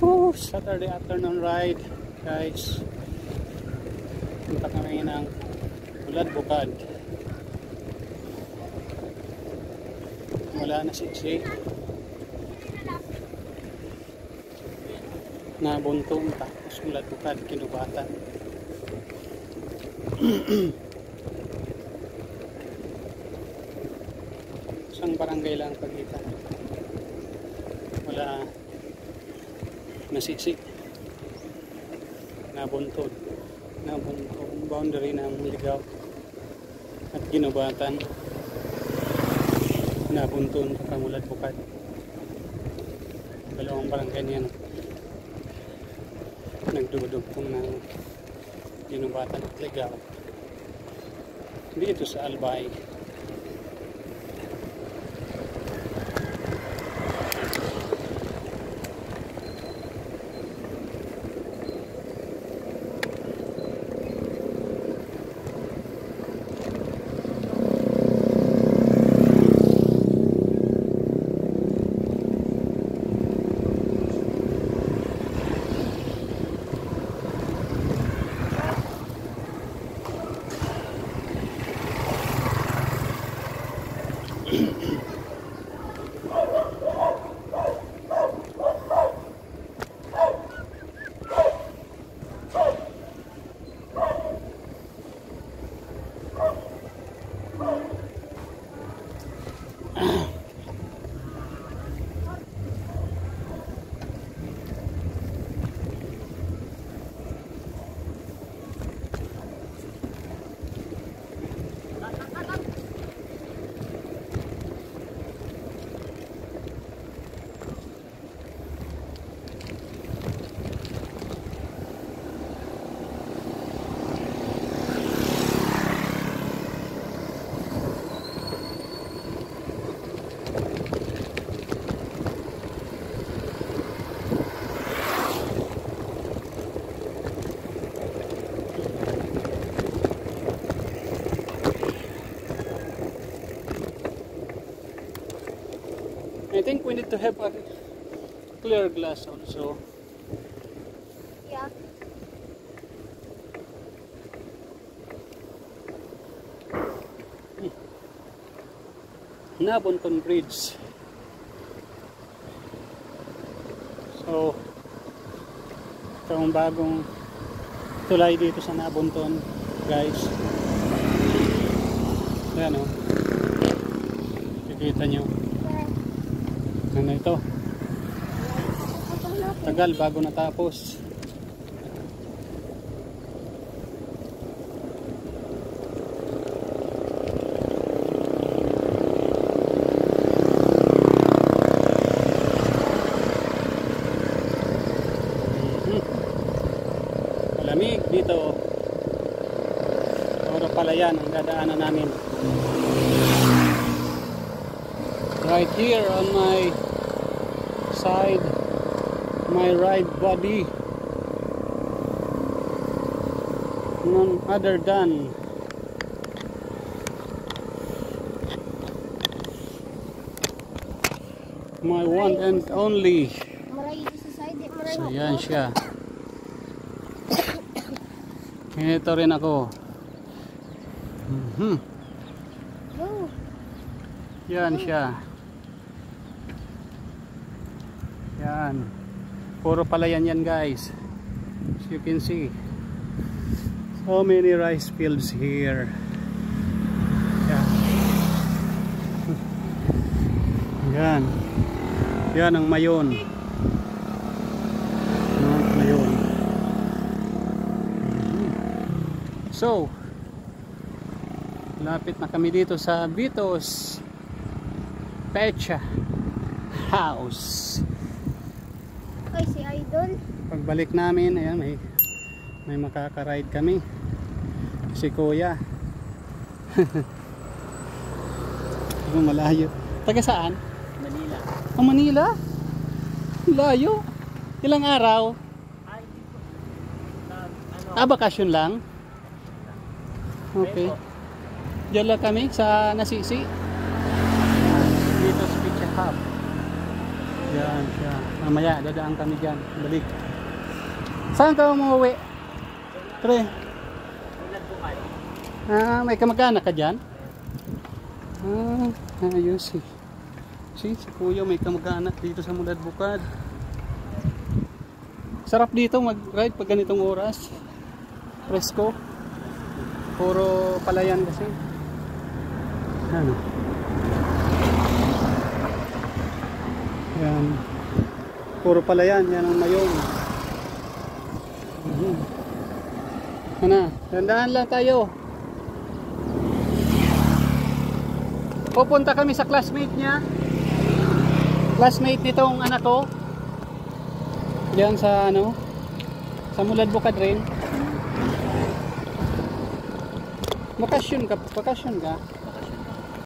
Oh, Saturday afternoon ride, guys. Punta kami ng Ulad Bukad. Wala na siksi. Nabuntong tapos Ulad Bukad, Kinubatan. Isang barangay lang pagitan. Wala nasiksi. Nabuntong boundary ng Ligaw at Kinubatan. Nabuntong sa Ulad Bukad. Dalawang barangay niyan nagdudugtong ng Kinubatan at Ligaw dito sa Albay. I think we need to have a clear glass also. Yeah. Nabunton Bridge. So, ito ang bagong tulay dito sa Nabunton, guys. Ayan o. Kikita nyo. Ano ito? Tagal bago natapos. Malamig dito. Oro pala yan ang dadaanan namin. Right here on my side, my right body, none other than my one and only. So yan siya. Ito rin ako. Yan siya. Yan. Puro palayan yan, guys. As you can see. So many rice fields here. Yan. Yan. Yan ang Mayon. Mayon. So, lapit na kami dito sa Vitos Pecha House. Ay, si Idol. Pagbalik namin, ayan, may makaka-ride kami. Si Kuya. Malayo. Taga saan? Manila. Oh, Manila? Layo. Ilang araw? Bakasyon lang? Okay. Diyan lang kami sa Nasisi. Dito sa Pizza Hub. Yan siya. Mamaya, dadaan kami dyan. Balik. Saan ka umuwi? Pre? May kamag-anak ka dyan? Ayos eh. Si Kuya may kamag-anak dito sa Mulad Bukad. Sarap dito mag-ride pag ganitong oras. Presko. Puro palayan kasi. Ano? Yan. Puro palayan. Yan ang mayon. Ano? Tandaan lang tayo. Pupunta kami sa classmate niya. Classmate nitong anak ko. Diyan sa ano? Sa Mulad Bukad rin. Bakasyon ka.